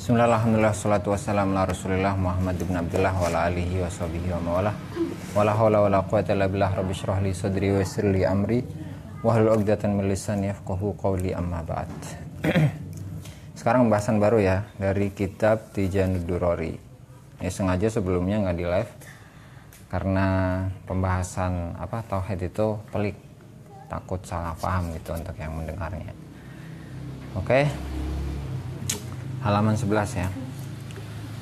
Bismillah, alhamdulillah, salatu wassalamu ala rasulillah Muhammad ibn Abdullah wa ala alihi wa sahbihi wa mawalah. Wala hawla wala quwata illa billah, rabbi shrah li sadri wa yassir li amri wahlul 'uqdatam min lisani yafqahu qawli, amma ba'd. Sekarang pembahasan baru ya dari kitab Tijanud Durori. Ya, sengaja sebelumnya nggak di live karena pembahasan tauhid itu pelik, takut salah paham gitu untuk yang mendengarnya. Oke. Halaman 11 ya.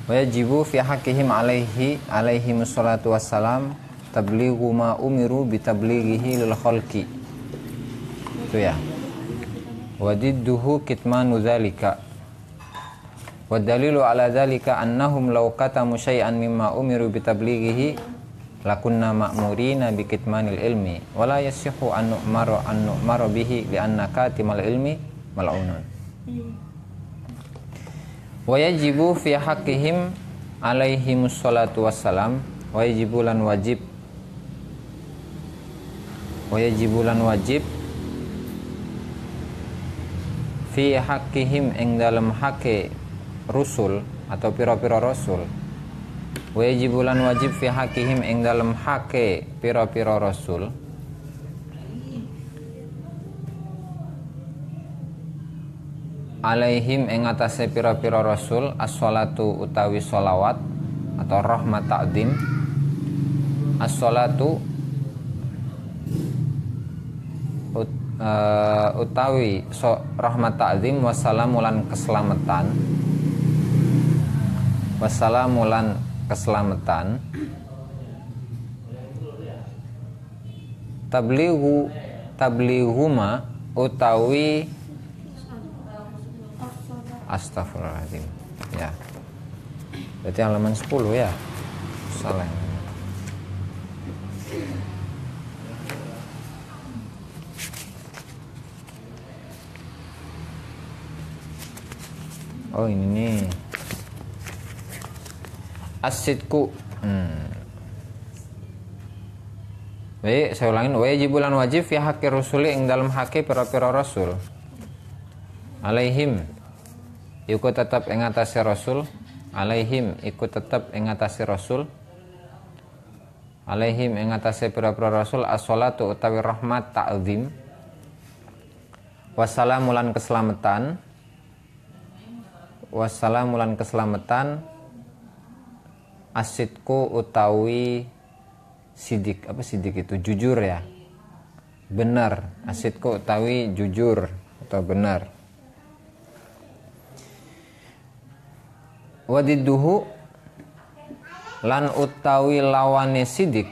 Wa yajibu fi haqqihim alaihi musallatu wassalam tablighu ma umiru bi tablighihi lil khalqi. Itu ya. Wa didduhu kitmanu dzalika. Wa dalilu ala dzalika annahum law katamu syai'an mimma umiru bi tablighihi lakunna ma'murina bi kitmanil ilmi wa la yasihu an nu'maru bihi li anna katimal ilmi mal'unun. Wa yajibu fi haqqihim alaihimus salatu wassalam wa yajibu lan wajib fi haqqihim ing dalam haqqi rusul atau pira-pira rasul. Wa yajibu lan wajib fi haqqihim ing dalam haqqi pira-pira rasul alaihim ing atase pira-pira rasul as-sholatu utawi sholawat atau rahmat ta'zim. As-sholatu utawi rahmat ta'zim, wassalamu lan keselamatan, wassalamu lan keselamatan, tablighuma utawi astagfirullahaladzim ya, berarti halaman 10 ya, salah. Oh ini nih as-sidku. Baik, saya ulangin. Wajibulan wajib fi haqqi rusuli ing dalam haqqi pira-pira rasul alaihim iku tetap ing atase rasul, alaihim iku tetap ing atase rasul, alaihim ing atase pira-pira rasul as-sholatu utawi rahmat ta'zim, wassalamu lan keselamatan, wassalamu lan keselamatan, as-sidku utawi sidik. Apa sidik itu? Jujur ya, benar. As-sidku utawi jujur atau benar. Wadiduhu lan utawi lawane sidik.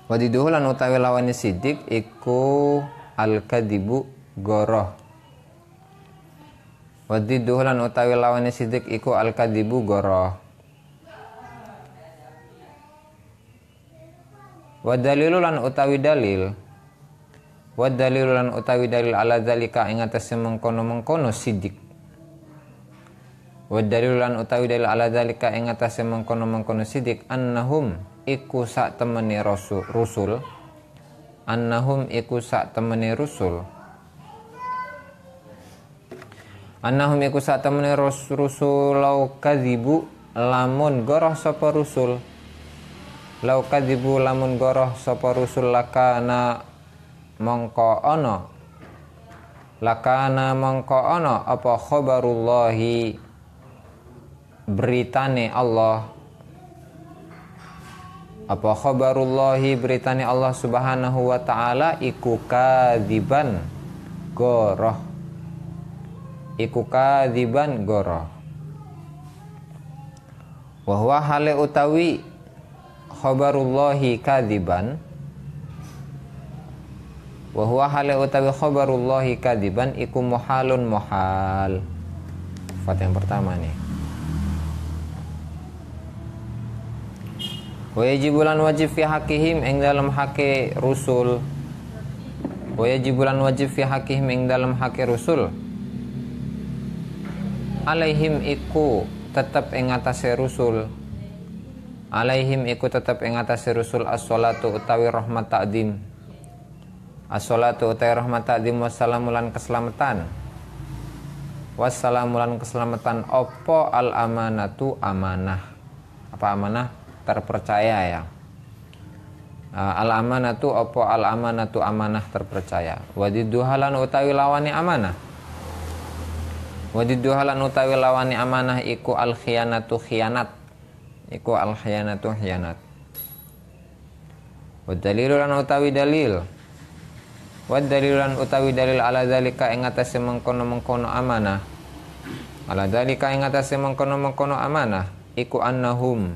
Wadiduhu lan utawi lawane sidik iku al-kadibu goroh. Wadiduhu lan utawi lawane sidik iku al-kadibu goroh. Wadalilu lan utawi dalil. Wadalilu lan utawi dalil ala zalika ing atase mengkono-mengkono sidik. Wa dalilan utawi dalil ala zalika ing atase mengkono-mengkono sidik annahum iku sak temene rusul, annahum iku sak temene rusul, annahum iku sak temene rusul lau kadzibu lamun goroh sapa rusul, lau kadzibu lamun goroh sapa rusul lakana mongko ana apa khabarullahi beritane Allah, apa khabarullahi beritane Allah subhanahu wa ta'ala iku kadziban goroh, iku kadziban goroh. Wa huwa hale utawi khabarullahi kadziban, wa huwa hale utawi khabarullahi kadziban iku muhalun muhal. Fat yang pertama nih. Wa yajibulan wajib fi haqqihim ing dalam haqqi rusul. Wa yajibulan wajib fi haqqihim ing dalam haqqi rusul. Alaihim iku tetap ing atase rusul. Alaihim iku tetap ing atase rusul as-sholatu utawi rahmat ta'zim. As-sholatu utawi rahmat ta'zim wassalamu lan keselamatan. wassalamu lan keselamatan opo al amanatu amanah. Apa amanah? Terpercaya ya. Al amanatu opo al amanatu amanah terpercaya. Wadiduhalan utawi lawani amanah. Wadiduhalan utawi lawani amanah iku al khianatu khianat. Iku al khianatu khianat. Wadalilulan utawi dalil. Wadalilulan utawi dalil ala dzalika ing atase mengkono-mengkono amanah. Ala dzalika ing atase mengkono-mengkono amanah iku annahum.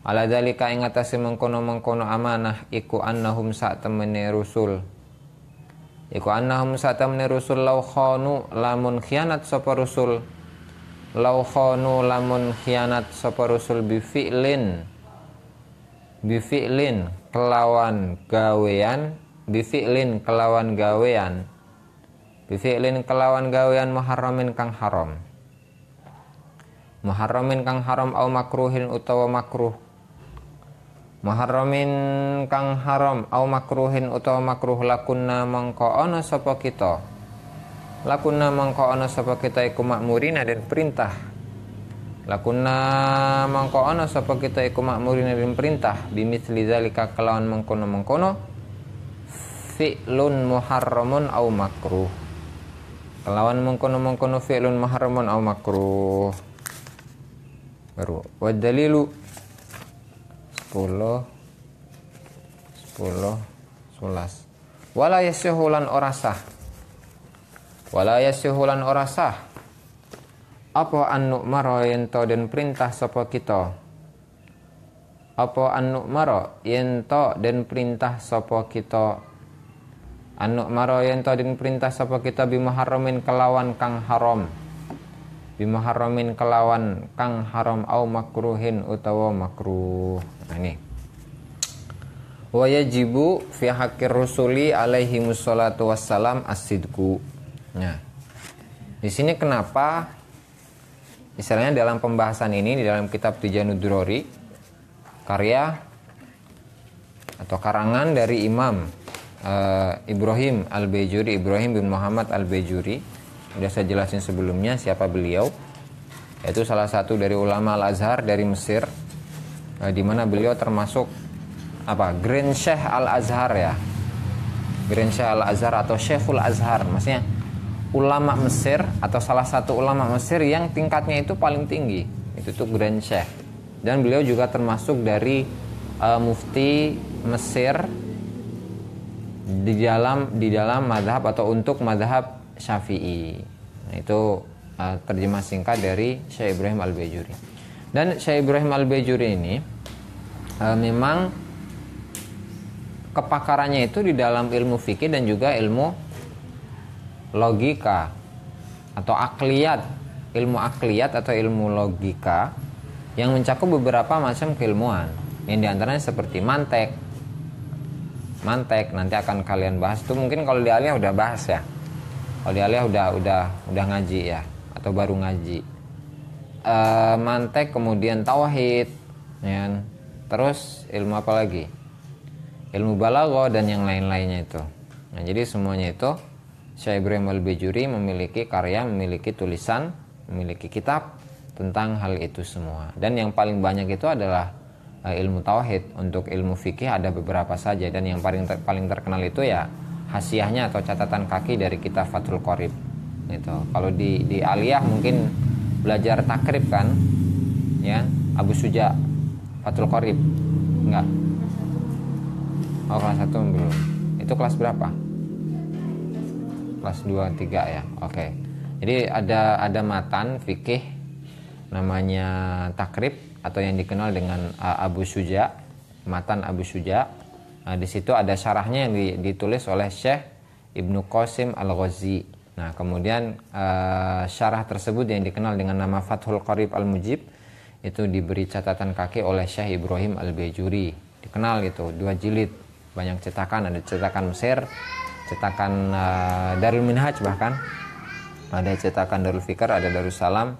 Ala dzalika ing atase mengkono-mengkono amanah iku annahum sak temene rusul. Iku annahum sak temene rusul law khanu lamun khianat sapa rusul. Law khanu lamun khianat sapa rusul bi fi'lin kelawan gawean bifi'lin kelawan gawean muharramin kang haram au makruhin utawa makruh muharramin kang haram au makruhin utawa makruh lakunna mangko ana sapa kita iku makmurina dan perintah lakunna mangko ana sapa kita iku makmurina dan perintah bimitsli zalika kelawan mengkono fi'lun muharramun au makruh kelawan mengkono fi'lun muharramun au makruh. Baru wa dalilu 10 11 wala yasihulan ora sah apa an nu'mara yen to den perintah sapa kita apa an nu'mara yen to den perintah sapa kita anu maro yen to den perintah sapa kita bimuharramin kelawan kang haram au makruhin utawa makruh. Nah ini wa yajibu fi haqqir rusuli alaihi musallatu wassalam as-sidqu. Nah di sini kenapa misalnya dalam pembahasan ini di dalam kitab Tijanud Durori karya atau karangan dari Imam Ibrahim Al-Bajuri, Ibrahim bin Muhammad Al-Bajuri. Sudah saya jelasin sebelumnya siapa beliau. Yaitu salah satu dari ulama Al-Azhar dari Mesir, di mana beliau termasuk Grand Syekh Al-Azhar ya. Grand Syekh Al-Azhar atau Syekhul Azhar, maksudnya ulama Mesir atau salah satu ulama Mesir yang tingkatnya itu paling tinggi. Itu tuh Grand Syekh. Dan beliau juga termasuk dari mufti Mesir di dalam mazhab atau untuk mazhab Syafi'i. Nah, itu terjemah singkat dari Syekh Ibrahim Al-Bajuri. Dan Syekh Ibrahim Al-Bajuri ini memang kepakarannya itu di dalam ilmu fikih dan juga ilmu logika atau akliyat, ilmu akliyat atau ilmu logika yang mencakup beberapa macam keilmuan. Yang diantaranya seperti mantek nanti akan kalian bahas. Itu mungkin kalau di aliyah udah bahas ya. Kalau di aliyah udah ngaji ya atau baru ngaji. Mantek, kemudian tauhid ya. Terus ilmu apa lagi? Ilmu balaghah dan yang lain-lainnya itu. Nah, jadi semuanya itu Syekh Ibrahim Al-Bajuri memiliki karya, memiliki tulisan, memiliki kitab tentang hal itu semua. Dan yang paling banyak itu adalah ilmu tauhid. Untuk ilmu fikih ada beberapa saja, dan yang paling terkenal itu ya hasiahnya atau catatan kaki dari kitab Fathul Qorib gitu. Kalau di aliyah mungkin belajar takrib kan ya, Abu Suja Fathul Qorib enggak? Oh, kelas 1 belum. Itu kelas berapa? Kelas 2, 3 ya. Oke. Jadi ada matan fikih namanya takrib atau yang dikenal dengan Abu Suja, matan Abu Suja. Nah, di situ ada syarahnya yang ditulis oleh Syekh Ibnu Qasim Al-Ghazi. Nah, kemudian syarah tersebut yang dikenal dengan nama Fathul Qorib Al-Mujib itu diberi catatan kaki oleh Syekh Ibrahim Al-Bajuri. Dikenal itu 2 jilid, banyak cetakan, ada cetakan Mesir, cetakan Darul Minhaj, bahkan ada cetakan Darul Fikr, ada Darussalam,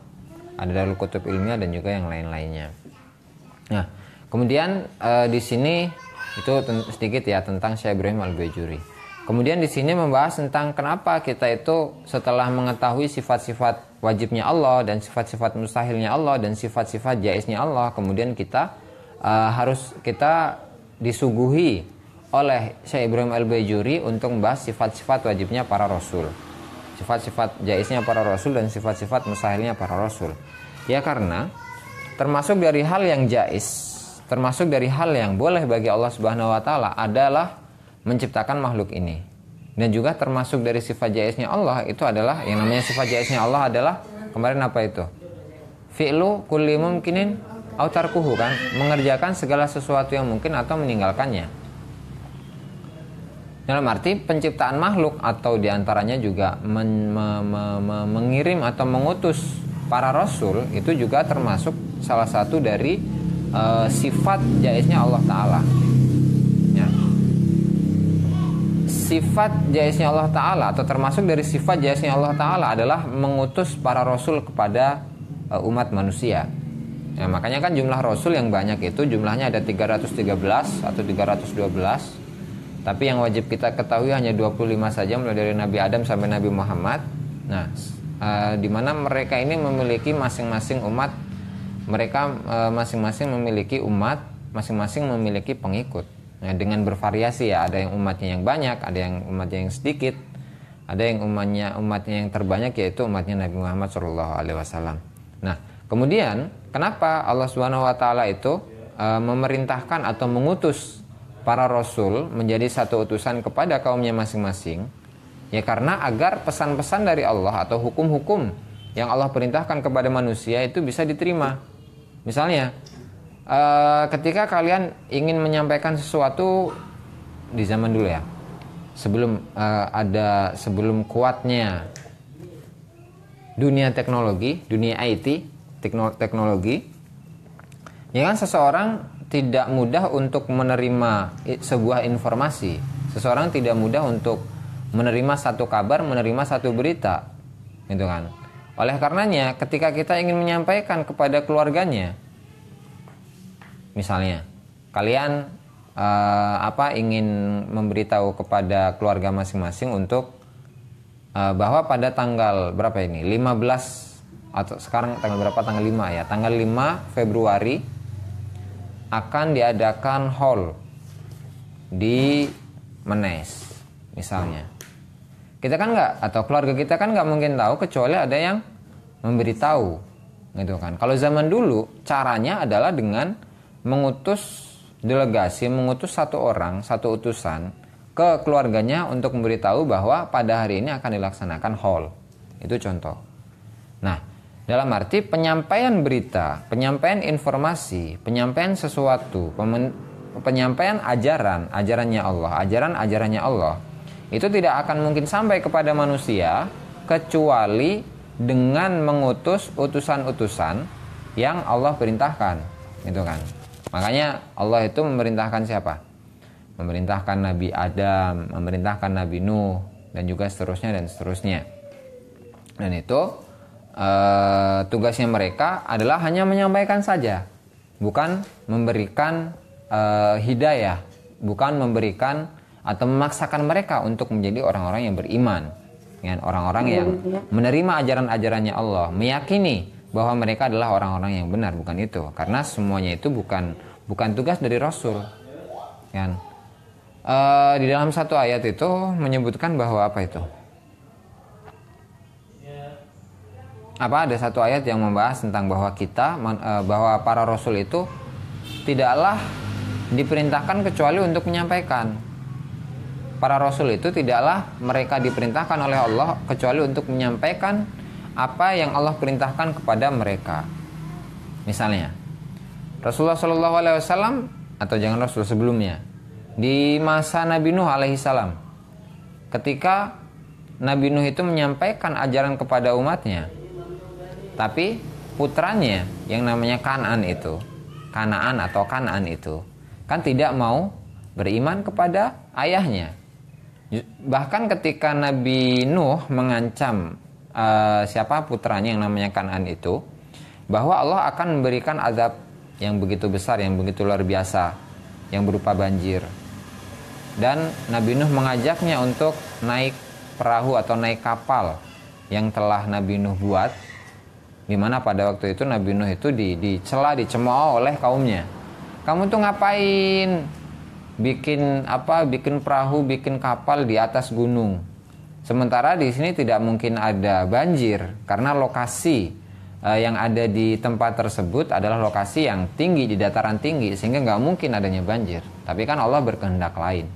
ada Darul Kutub Ilmiah, dan juga yang lain-lainnya. Nah, kemudian di sini itu sedikit ya tentang Syekh Ibrahim Al-Bajuri. Kemudian di sini membahas tentang kenapa kita itu setelah mengetahui sifat-sifat wajibnya Allah dan sifat-sifat mustahilnya Allah dan sifat-sifat jaiznya Allah, kemudian kita kita disuguhi oleh Syekh Ibrahim Al-Baijuri untuk membahas sifat-sifat wajibnya para rasul, sifat-sifat jaiznya para rasul dan sifat-sifat mustahilnya para rasul. Ya karena termasuk dari hal yang jaiz, termasuk dari hal yang boleh bagi Allah Subhanahu wa taala adalah menciptakan makhluk ini. Dan juga termasuk dari sifat jaiznya Allah itu adalah, yang namanya sifat jaiznya Allah adalah kemarin apa itu? Fi'lu kulli mumkinin au tarkuhu, kan? Mengerjakan segala sesuatu yang mungkin atau meninggalkannya. Dalam arti penciptaan makhluk atau diantaranya juga mengirim atau mengutus para rasul itu juga termasuk salah satu dari sifat jaiznya Allah Ta'ala. Ya. Sifat jaiznya Allah Ta'ala atau termasuk dari sifat jaiznya Allah Ta'ala adalah mengutus para rasul kepada umat manusia. Ya, makanya kan jumlah rasul yang banyak itu jumlahnya ada 313 atau 312. Tapi yang wajib kita ketahui hanya 25 saja, mulai dari Nabi Adam sampai Nabi Muhammad. Nah, di mana mereka ini memiliki masing-masing umat, mereka masing-masing memiliki umat, masing-masing memiliki pengikut. Nah, dengan bervariasi ya, ada yang umatnya yang banyak, ada yang umatnya yang sedikit, ada yang umatnya yang terbanyak yaitu umatnya Nabi Muhammad SAW. Nah, kemudian kenapa Allah Subhanahu Wa Taala itu memerintahkan atau mengutus para rasul menjadi satu utusan kepada kaumnya masing-masing? Ya karena agar pesan-pesan dari Allah atau hukum-hukum yang Allah perintahkan kepada manusia itu bisa diterima. Misalnya, ketika kalian ingin menyampaikan sesuatu di zaman dulu ya, sebelum kuatnya dunia teknologi, dunia IT, teknologi, ya kan seseorang tidak mudah untuk menerima sebuah informasi, seseorang tidak mudah untuk menerima satu kabar, menerima satu berita, gitu kan. Oleh karenanya, ketika kita ingin menyampaikan kepada keluarganya, misalnya, kalian ingin memberitahu kepada keluarga masing-masing untuk bahwa pada tanggal berapa ini? 15 atau sekarang tanggal berapa? Tanggal 5 ya. Tanggal 5 Februari akan diadakan haul di Menes misalnya. Kita kan nggak, atau keluarga kita kan nggak mungkin tahu kecuali ada yang memberitahu, gitu kan. Kalau zaman dulu caranya adalah dengan mengutus delegasi, mengutus satu orang, satu utusan ke keluarganya untuk memberitahu bahwa pada hari ini akan dilaksanakan haul. Itu contoh. Nah, dalam arti penyampaian berita, penyampaian informasi, penyampaian sesuatu, penyampaian ajarannya Allah, ajarannya Allah, itu tidak akan mungkin sampai kepada manusia kecuali dengan mengutus utusan-utusan yang Allah perintahkan, gitu kan. Makanya Allah itu memerintahkan siapa? Memerintahkan Nabi Adam, memerintahkan Nabi Nuh, dan juga seterusnya dan seterusnya. Dan itu tugasnya mereka adalah hanya menyampaikan saja, bukan memberikan hidayah, bukan memberikan atau memaksakan mereka untuk menjadi orang-orang yang beriman, ya, orang-orang yang menerima ajaran-ajarannya Allah, meyakini bahwa mereka adalah orang-orang yang benar, bukan itu. Karena semuanya itu bukan tugas dari Rasul, kan? Di dalam satu ayat itu menyebutkan bahwa apa itu? Ada satu ayat yang membahas tentang bahwa bahwa para Rasul itu tidaklah diperintahkan kecuali untuk menyampaikan. Para Rasul itu tidaklah mereka diperintahkan oleh Allah kecuali untuk menyampaikan apa yang Allah perintahkan kepada mereka. Misalnya, Rasulullah SAW atau jangan Rasul sebelumnya, di masa Nabi Nuh alaihissalam, ketika Nabi Nuh itu menyampaikan ajaran kepada umatnya, tapi putranya yang namanya Kanaan itu kan tidak mau beriman kepada ayahnya. Bahkan ketika Nabi Nuh mengancam putranya yang namanya Kanaan itu, bahwa Allah akan memberikan azab yang begitu besar, yang begitu luar biasa, yang berupa banjir. dan Nabi Nuh mengajaknya untuk naik perahu atau naik kapal yang telah Nabi Nuh buat, di mana pada waktu itu Nabi Nuh itu dicela, dicemooh oleh kaumnya. Kamu tuh ngapain bikin perahu, bikin kapal di atas gunung? Sementara di sini tidak mungkin ada banjir karena lokasi yang ada di tempat tersebut adalah lokasi yang tinggi, di dataran tinggi, sehingga nggak mungkin adanya banjir. Tapi kan Allah berkehendak lain.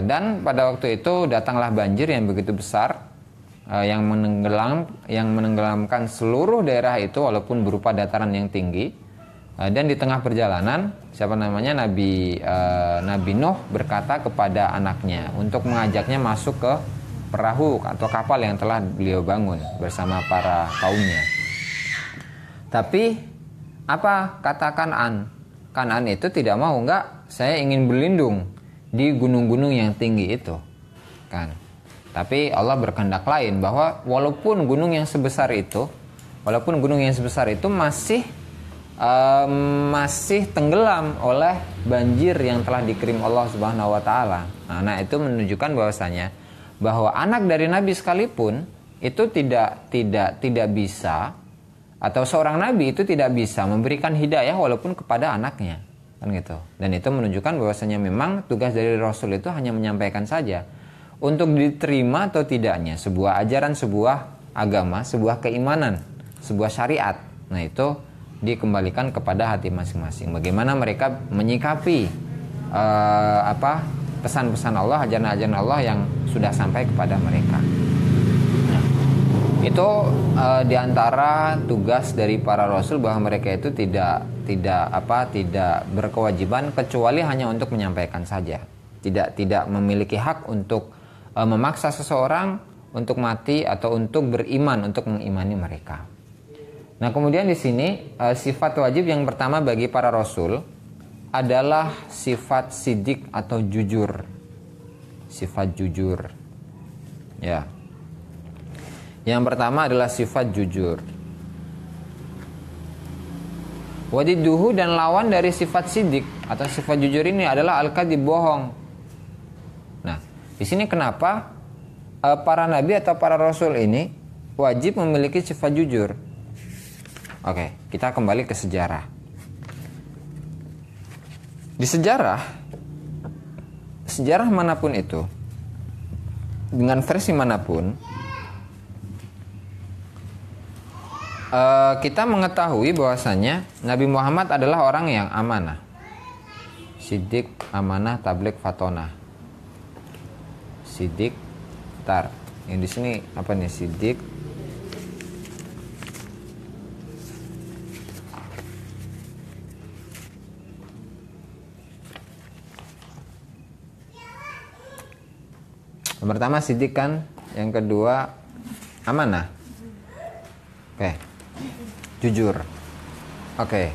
Dan pada waktu itu datanglah banjir yang begitu besar, yang menenggelamkan seluruh daerah itu walaupun berupa dataran yang tinggi. Dan di tengah perjalanan Nabi Nuh berkata kepada anaknya untuk mengajaknya masuk ke perahu atau kapal yang telah beliau bangun bersama para kaumnya. Tapi apa kata Kan'an? Kan'an itu tidak mau, enggak, saya ingin berlindung di gunung-gunung yang tinggi itu, kan? Tapi Allah berkehendak lain, bahwa walaupun gunung yang sebesar itu masih tenggelam oleh banjir yang telah dikirim Allah Subhanahu wa taala. Nah, itu menunjukkan bahwasanya bahwa anak dari Nabi sekalipun itu tidak bisa, atau seorang nabi itu tidak bisa memberikan hidayah walaupun kepada anaknya, kan gitu. Dan itu menunjukkan bahwasanya memang tugas dari Rasul itu hanya menyampaikan saja. Untuk diterima atau tidaknya sebuah ajaran, sebuah agama, sebuah keimanan, sebuah syariat, nah itu dikembalikan kepada hati masing-masing. Bagaimana mereka menyikapi pesan-pesan Allah, ajaran-ajaran Allah yang sudah sampai kepada mereka. Nah, itu diantara tugas dari para rasul, bahwa mereka itu tidak berkewajiban kecuali hanya untuk menyampaikan saja. Tidak memiliki hak untuk memaksa seseorang untuk mati atau untuk beriman, untuk mengimani mereka. Nah, kemudian di sini sifat wajib yang pertama bagi para rasul adalah sifat sidik atau jujur. Sifat jujur. Ya. Yang pertama adalah sifat jujur. Wadiduhu, dan lawan dari sifat sidik atau sifat jujur ini adalah al-kadhib, bohong. Nah, di sini kenapa para nabi atau para rasul ini wajib memiliki sifat jujur? Oke, kita kembali ke sejarah. Di sejarah manapun itu, dengan versi manapun, kita mengetahui bahwasanya Nabi Muhammad adalah orang yang amanah, sidik, amanah, tabligh, fatonah. Sidik, yang di sini apa nih? Sidik, yang pertama sidik kan, yang kedua amanah. Oke. Jujur. Oke.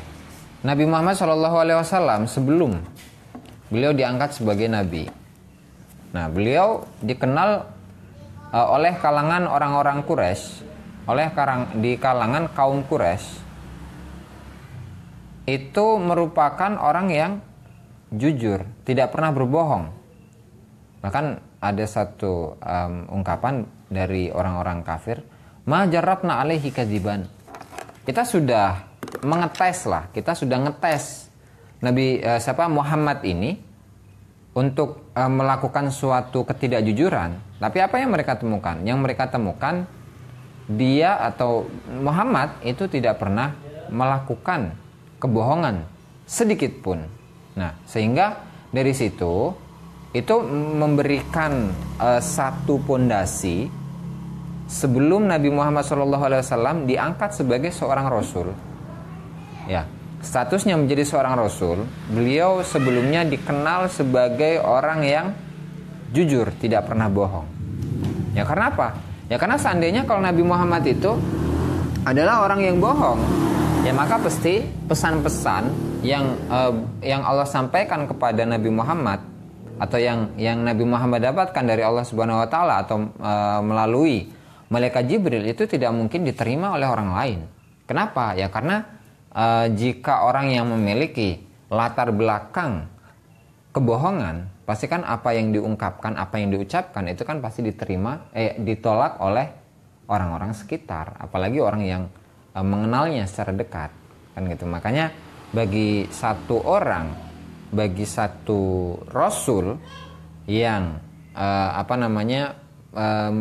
Nabi Muhammad SAW sebelum beliau diangkat sebagai nabi, nah, beliau dikenal oleh kalangan orang-orang Quraisy, di kalangan kaum Quraisy itu merupakan orang yang jujur, tidak pernah berbohong. Bahkan ada satu ungkapan dari orang-orang kafir, ma jarrabna alaihi kadziban. Kita sudah ngetes Nabi Muhammad ini untuk melakukan suatu ketidakjujuran. Tapi apa yang mereka temukan? Yang mereka temukan, dia atau Muhammad itu tidak pernah melakukan kebohongan sedikit pun. Nah, sehingga dari situ itu memberikan satu pondasi sebelum Nabi Muhammad SAW diangkat sebagai seorang rasul. Ya, statusnya menjadi seorang rasul, beliau sebelumnya dikenal sebagai orang yang jujur, tidak pernah bohong. Ya, karena apa? Ya, karena seandainya kalau Nabi Muhammad itu adalah orang yang bohong, ya maka pasti pesan-pesan yang Allah sampaikan kepada Nabi Muhammad, atau yang Nabi Muhammad dapatkan dari Allah Subhanahu wa taala atau melalui malaikat Jibril itu tidak mungkin diterima oleh orang lain. Kenapa? Ya karena jika orang yang memiliki latar belakang kebohongan, pasti kan apa yang diungkapkan, apa yang diucapkan itu kan pasti ditolak oleh orang-orang sekitar, apalagi orang yang mengenalnya secara dekat, kan gitu. Makanya bagi satu orang, bagi satu rasul yang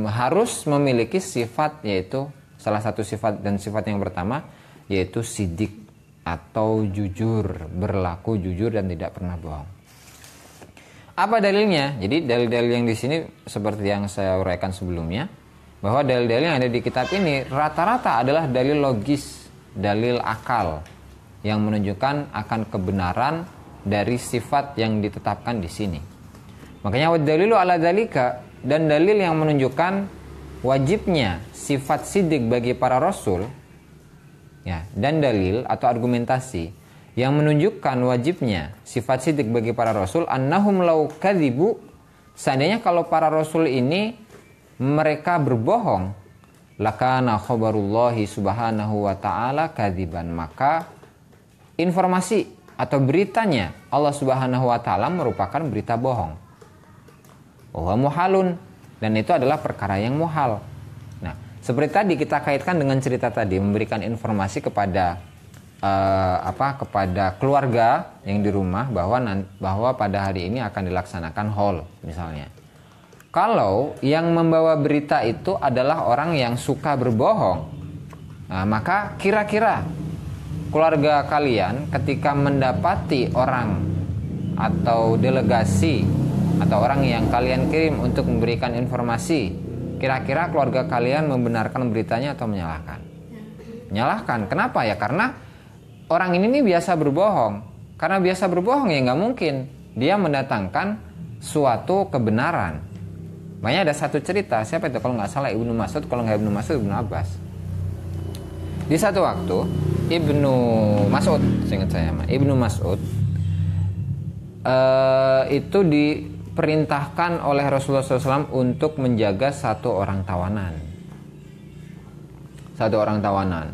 harus memiliki sifat, yaitu salah satu sifat dan sifat yang pertama yaitu sidik atau jujur, berlaku jujur dan tidak pernah bohong. Apa dalilnya? Jadi dalil-dalil yang di sini seperti yang saya uraikan sebelumnya, bahwa dalil-dalil yang ada di kitab ini rata-rata adalah dalil logis, dalil akal yang menunjukkan akan kebenaran dari sifat yang ditetapkan di sini. Makanya dalilu ala dzalika, dan dalil yang menunjukkan wajibnya sifat sidik bagi para rasul, ya, dan dalil atau argumentasi yang menunjukkan wajibnya sifat sidik bagi para rasul, annahum law kadzibu, seandainya kalau para rasul ini mereka berbohong, lakana khabarullahi subhanahu wa ta'ala kadziban, maka informasi atau beritanya Allah subhanahu wa ta'ala merupakan berita bohong. Wa muhalun, dan itu adalah perkara yang muhal. Nah, seperti tadi kita kaitkan dengan cerita tadi, memberikan informasi kepada kepada keluarga yang di rumah bahwa pada hari ini akan dilaksanakan haul misalnya. Kalau yang membawa berita itu adalah orang yang suka berbohong, nah, maka kira-kira keluarga kalian ketika mendapati orang atau delegasi atau orang yang kalian kirim untuk memberikan informasi, kira-kira keluarga kalian membenarkan beritanya atau menyalahkan? Menyalahkan. Kenapa ya? Karena orang ini nih biasa berbohong. Karena biasa berbohong ya nggak mungkin dia mendatangkan suatu kebenaran. Makanya ada satu cerita, siapa itu kalau nggak salah Ibnu Mas'ud, kalau nggak Ibnu Mas'ud Ibnu Abbas. Di satu waktu Ibnu Mas'ud, seingat saya Ibnu Mas'ud itu diperintahkan oleh Rasulullah SAW untuk menjaga satu orang tawanan. Satu orang tawanan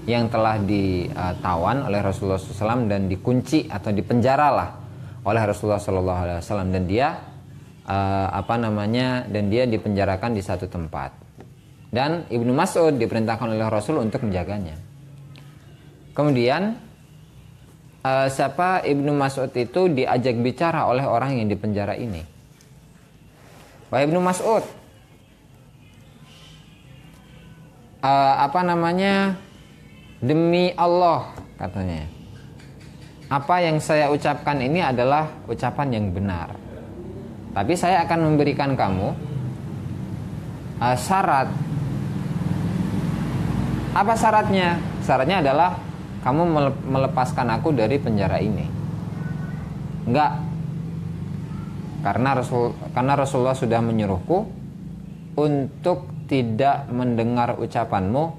yang telah ditawan oleh Rasulullah SAW dan dikunci atau dipenjaralah oleh Rasulullah SAW, dan dia dan dia dipenjarakan di satu tempat, dan Ibnu Mas'ud diperintahkan oleh Rasul untuk menjaganya. Kemudian Ibnu Mas'ud itu diajak bicara oleh orang yang dipenjara ini. Wahai Ibnu Mas'ud, demi Allah, katanya, apa yang saya ucapkan ini adalah ucapan yang benar. Tapi saya akan memberikan kamu syarat. Apa syaratnya? Syaratnya adalah kamu melepaskan aku dari penjara ini. Enggak. Karena Rasulullah sudah menyuruhku untuk tidak mendengar ucapanmu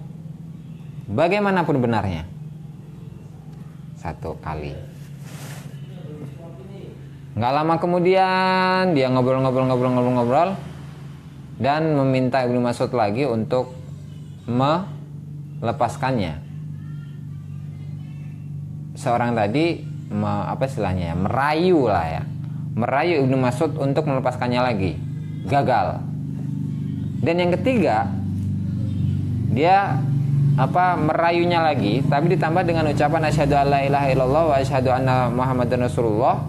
bagaimanapun benarnya. Satu kali. Nggak lama kemudian dia ngobrol dan meminta Ibnu Mas'ud lagi untuk melepaskannya. Seorang tadi merayu Ibnu Mas'ud untuk melepaskannya lagi. Gagal. Dan yang ketiga, dia merayunya lagi, tapi ditambah dengan ucapan asyhadu alla ilaha illallah wa asyhadu anna muhammadan rasulullah,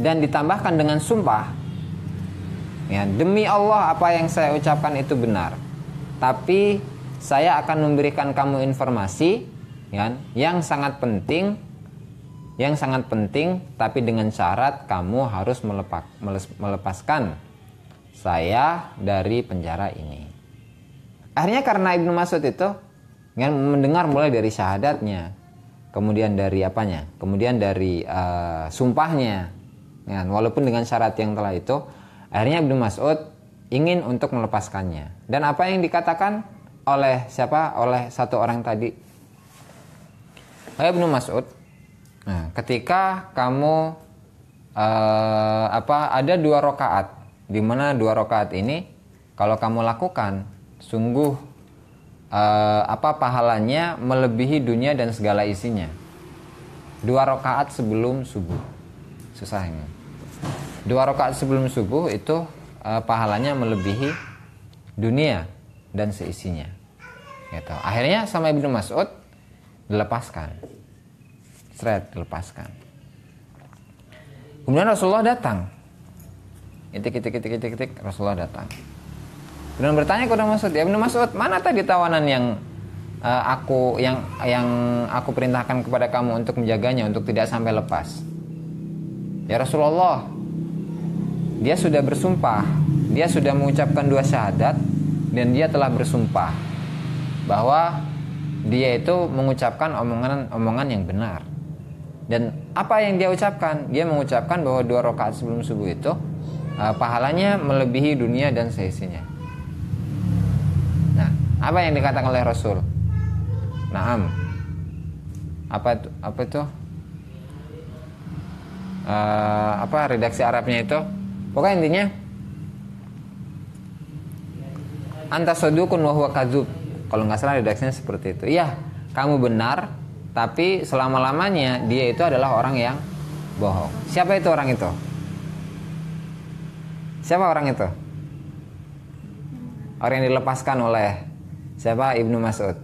dan ditambahkan dengan sumpah, ya, demi Allah apa yang saya ucapkan itu benar, tapi saya akan memberikan kamu informasi, ya, yang sangat penting, tapi dengan syarat kamu harus melepaskan saya dari penjara ini. Akhirnya karena Ibnu Mas'ud itu mendengar mulai dari syahadatnya, kemudian dari kemudian dari sumpahnya, ya, walaupun dengan syarat yang telah itu, akhirnya Ibnu Mas'ud ingin untuk melepaskannya. Dan apa yang dikatakan oleh oleh satu orang tadi, Ibnu Mas'ud, nah, ketika kamu ada 2 rakaat, di mana 2 rakaat ini kalau kamu lakukan sungguh pahalanya melebihi dunia dan segala isinya. 2 rakaat sebelum subuh. Susah ini. 2 rakaat sebelum subuh itu pahalanya melebihi dunia dan seisinya. Gitu. Akhirnya sama Ibnu Mas'ud dilepaskan. Dilepaskan. Kemudian Rasulullah datang. Itik, Rasulullah datang. Kemudian bertanya kepada Mas'ud, ya Ibnu Mas'ud, mana tadi tawanan yang aku perintahkan kepada kamu untuk menjaganya untuk tidak sampai lepas? Ya Rasulullah, dia sudah bersumpah, dia sudah mengucapkan 2 syahadat dan dia telah bersumpah bahwa dia itu mengucapkan omongan yang benar. Dan apa yang dia ucapkan? Dia mengucapkan bahwa 2 rakaat sebelum subuh itu pahalanya melebihi dunia dan seisinya. Nah, apa yang dikatakan oleh Rasul? Naam. Apa itu? Redaksi Arabnya itu? Pokoknya intinya anta sadukun wa huwa kadzub. Kalau nggak salah redaksinya seperti itu. Iya, kamu benar, tapi selama-lamanya dia itu adalah orang yang bohong. Siapa itu orang itu? Siapa orang itu? Orang yang dilepaskan oleh siapa? Ibnu Mas'ud.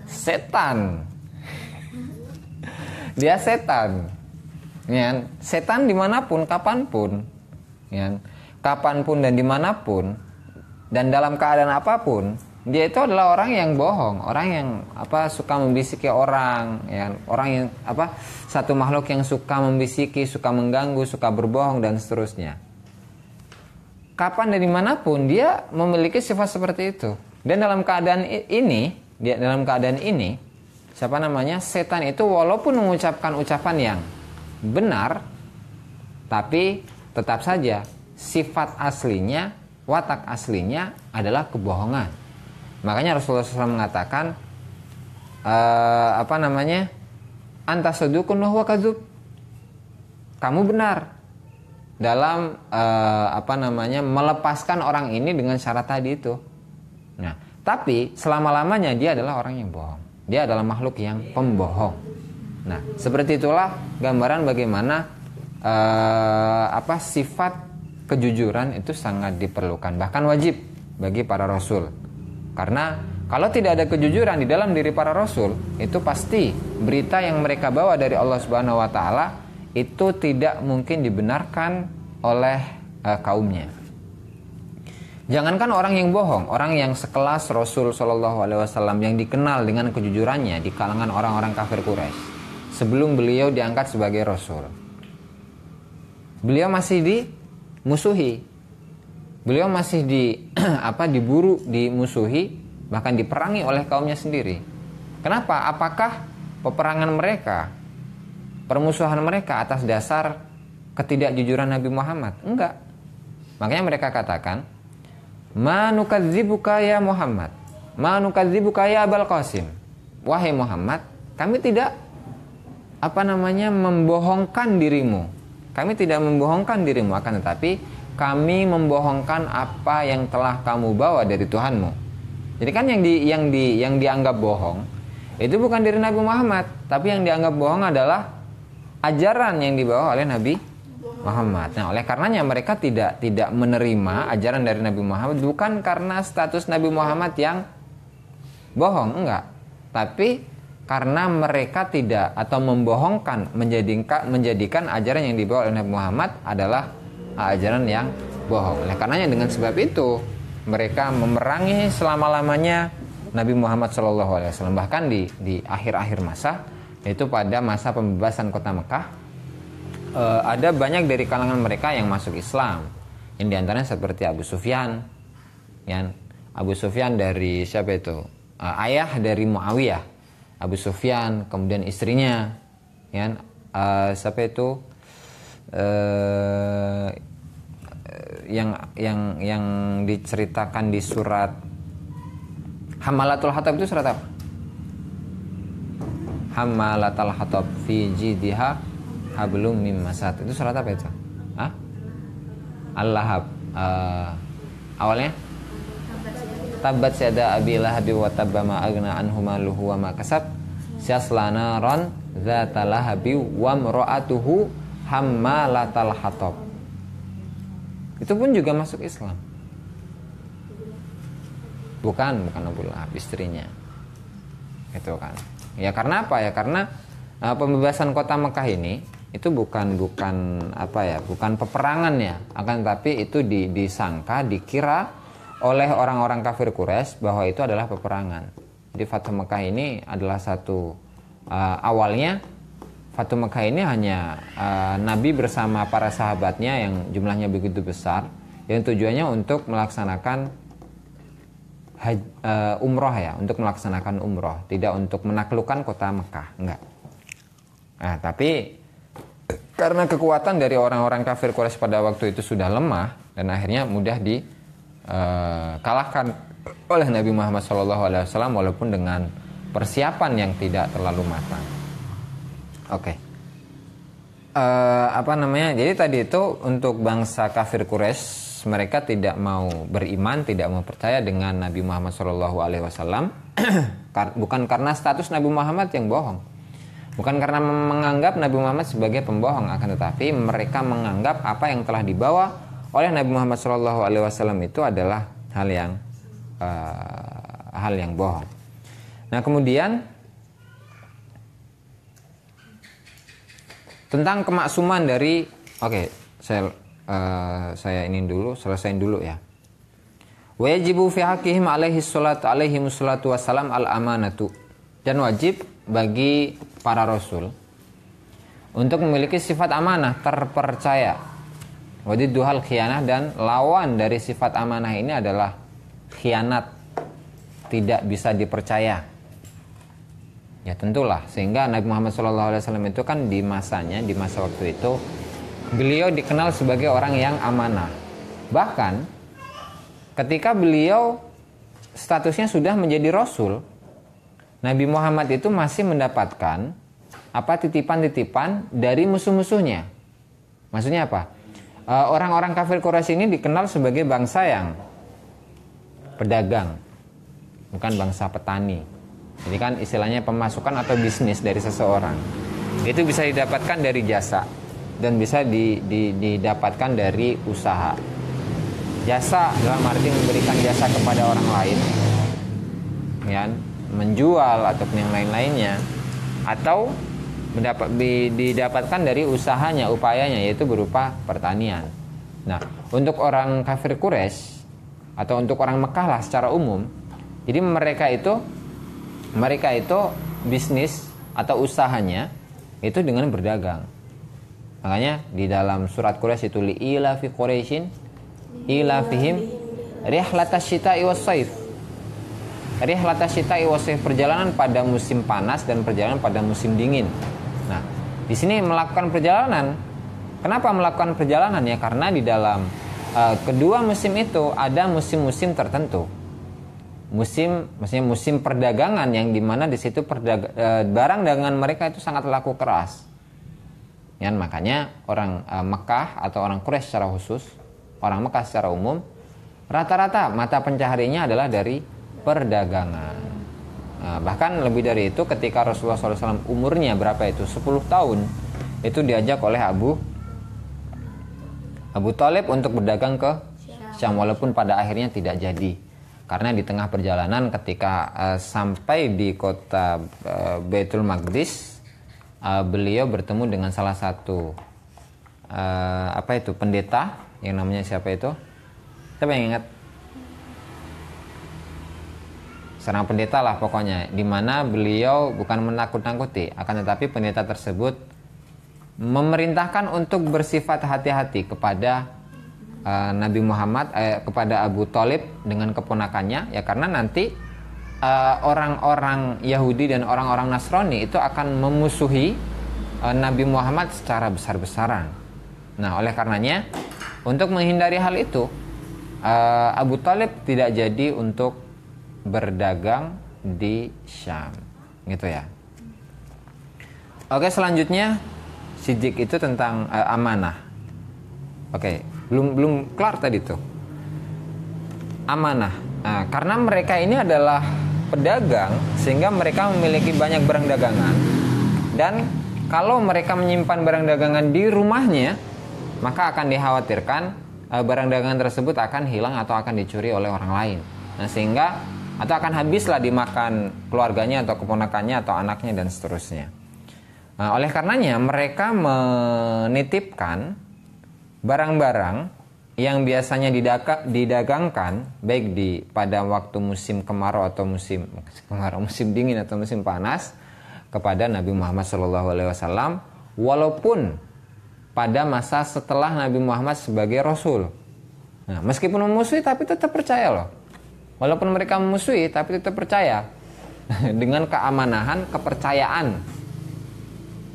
Setan. Dia setan. Ya, setan dimanapun, kapanpun, ya, kapanpun dan dimanapun, dan dalam keadaan apapun, dia itu adalah orang yang bohong, orang yang suka membisiki orang, ya, orang yang satu makhluk yang suka membisiki, suka mengganggu, suka berbohong dan seterusnya. Kapan dan dimanapun dia memiliki sifat seperti itu. Dan dalam keadaan ini, setan itu walaupun mengucapkan ucapan yang benar, tapi tetap saja sifat aslinya, watak aslinya adalah kebohongan. Makanya Rasulullah SAW mengatakan anta sadukun wa huwa kadzub. Kamu benar dalam melepaskan orang ini dengan syarat tadi itu. Nah, tapi selama-lamanya dia adalah orang yang bohong. Dia adalah makhluk yang pembohong. Nah, seperti itulah gambaran bagaimana sifat kejujuran itu sangat diperlukan, bahkan wajib bagi para rasul. Karena kalau tidak ada kejujuran di dalam diri para rasul, itu pasti berita yang mereka bawa dari Allah Subhanahu wa taala itu tidak mungkin dibenarkan oleh kaumnya. Jangankan orang yang bohong, orang yang sekelas Rasul Shallallahu Alaihi Wasallam yang dikenal dengan kejujurannya di kalangan orang-orang kafir Quraisy, sebelum beliau diangkat sebagai Rasul, beliau masih dimusuhi, beliau masih diburu, dimusuhi, bahkan diperangi oleh kaumnya sendiri. Kenapa? Apakah peperangan mereka, permusuhan mereka atas dasar ketidakjujuran Nabi Muhammad? Enggak. Makanya mereka katakan, ma nukadzibuka ya Muhammad, ma nukadzibuka ya Abul Qasim. Wahai Muhammad, kami tidak membohongkan dirimu. Kami tidak membohongkan dirimu, akan tetapi kami membohongkan apa yang telah kamu bawa dari Tuhanmu. Jadi kan yang dianggap bohong itu bukan dari Nabi Muhammad, tapi yang dianggap bohong adalah ajaran yang dibawa oleh Nabi Muhammad. Nah, oleh karenanya mereka tidak menerima ajaran dari Nabi Muhammad, bukan karena status Nabi Muhammad yang bohong, enggak, tapi karena mereka tidak atau membohongkan, menjadikan ajaran yang dibawa oleh Nabi Muhammad adalah ajaran yang bohong. Oleh karenanya dengan sebab itu mereka memerangi selama-lamanya Nabi Muhammad SAW. Bahkan di akhir-akhir masa, yaitu pada masa pembebasan kota Mekah, ada banyak dari kalangan mereka yang masuk Islam. Yang diantaranya seperti Abu Sufyan, Abu Sufyan dari siapa itu? Ayah dari Muawiyah, Abu Sufyan, kemudian istrinya, siapa itu? Yang diceritakan di surat Hamalatul Hatab itu surat apa? Hamalatul Hatab fi jidha hablum mim masad. Itu surat apa itu? Al-Lahab. Awalnya Tabbat yada abi lahabi wa tabba ma aghna anhu maluhu wa ma kasab Syasla naran dzata lahabi wa imra'atuhu hammalatal hatab. Itu pun juga masuk Islam. Bukan Abu Lahab, istrinya. Itu kan. Ya karena apa ya? Karena pembebasan kota Mekah ini itu bukan peperangan ya, akan tapi itu disangka, dikira oleh orang-orang kafir Quraisy bahwa itu adalah peperangan. Jadi Fathu Mekah ini adalah satu awalnya Fathu Mekah ini hanya Nabi bersama para sahabatnya yang jumlahnya begitu besar, yang tujuannya untuk melaksanakan umroh ya, untuk melaksanakan umroh, tidak untuk menaklukkan kota Mekah, enggak. Nah, tapi karena kekuatan dari orang-orang kafir Quraisy pada waktu itu sudah lemah dan akhirnya mudah dikalahkan oleh Nabi Muhammad SAW walaupun dengan persiapan yang tidak terlalu matang. Oke. Jadi tadi itu untuk bangsa kafir Quraisy, mereka tidak mau beriman, tidak mau percaya dengan Nabi Muhammad SAW, bukan karena status Nabi Muhammad yang bohong, bukan karena menganggap Nabi Muhammad sebagai pembohong, akan tetapi mereka menganggap apa yang telah dibawa oleh Nabi Muhammad SAW itu adalah hal yang bohong. Nah kemudian tentang kemaksuman dari, saya ini dulu, selesaiin dulu ya. Wajibu fi haqqihim alaihi salatu wassalam al-amanatu. Dan wajib bagi para rasul untuk memiliki sifat amanah, terpercaya. Wadidduhal khianah, dan lawan dari sifat amanah ini adalah khianat, tidak bisa dipercaya. Ya tentulah, sehingga Nabi Muhammad SAW itu kan di masa waktu itu beliau dikenal sebagai orang yang amanah. Bahkan ketika beliau statusnya sudah menjadi rasul, Nabi Muhammad itu masih mendapatkan titipan-titipan dari musuh-musuhnya. Maksudnya apa? Orang-orang kafir Quraisy ini dikenal sebagai bangsa yang pedagang, bukan bangsa petani. Jadi kan istilahnya pemasukan atau bisnis dari seseorang itu bisa didapatkan dari jasa dan bisa didapatkan dari usaha. Jasa dalam arti memberikan jasa kepada orang lain, ya, menjual ataupun yang lain-lainnya, atau didapatkan dari usahanya, upayanya, yaitu berupa pertanian. Nah, untuk orang kafir Quraisy atau untuk orang Mekah lah secara umum, jadi mereka itu bisnis atau usahanya itu dengan berdagang. Makanya di dalam surat Quraisy itu li'ila fi Quraisyin ila fihim rihlatas syita'i was saif. Rihlatas syita'i was saif, perjalanan pada musim panas dan perjalanan pada musim dingin. Nah, di sini melakukan perjalanan. Kenapa melakukan perjalanan ya? Karena di dalam kedua musim itu ada musim-musim tertentu. Maksudnya musim perdagangan yang dimana di situ barang dagangan mereka itu sangat laku keras. Ya, makanya orang Mekah atau orang Quraisy secara khusus, orang Mekah secara umum, rata-rata mata pencahariannya adalah dari perdagangan. Nah, bahkan lebih dari itu ketika Rasulullah SAW umurnya berapa itu? 10 tahun. Itu diajak oleh Abu Thalib untuk berdagang ke Syam, walaupun pada akhirnya tidak jadi. Karena di tengah perjalanan ketika sampai di kota Baitul Maqdis, beliau bertemu dengan salah satu pendeta yang namanya siapa itu? Siapa yang ingat? Seorang pendeta lah pokoknya, di mana beliau bukan menakut-nakuti, akan tetapi pendeta tersebut memerintahkan untuk bersifat hati-hati kepada Nabi Muhammad, kepada Abu Thalib dengan keponakannya, ya karena nanti orang-orang Yahudi dan orang-orang Nasrani itu akan memusuhi Nabi Muhammad secara besar-besaran. Nah, oleh karenanya untuk menghindari hal itu, Abu Thalib tidak jadi untuk berdagang di Syam, gitu ya. Oke, selanjutnya sidik itu tentang amanah. Oke, belum kelar tadi tuh. Amanah. Nah, karena mereka ini adalah pedagang sehingga mereka memiliki banyak barang dagangan, dan kalau mereka menyimpan barang dagangan di rumahnya, maka akan dikhawatirkan barang dagangan tersebut akan hilang atau akan dicuri oleh orang lain. Nah, sehingga atau akan habislah dimakan keluarganya atau keponakannya atau anaknya dan seterusnya. Nah, oleh karenanya mereka menitipkan barang-barang yang biasanya didagangkan baik pada waktu musim kemarau atau musim dingin atau musim panas kepada Nabi Muhammad SAW, walaupun pada masa setelah Nabi Muhammad sebagai Rasul. Nah, meskipun memusuhi tapi tetap percaya loh. Walaupun mereka memusuhi tapi tetap percaya dengan keamanahan, kepercayaan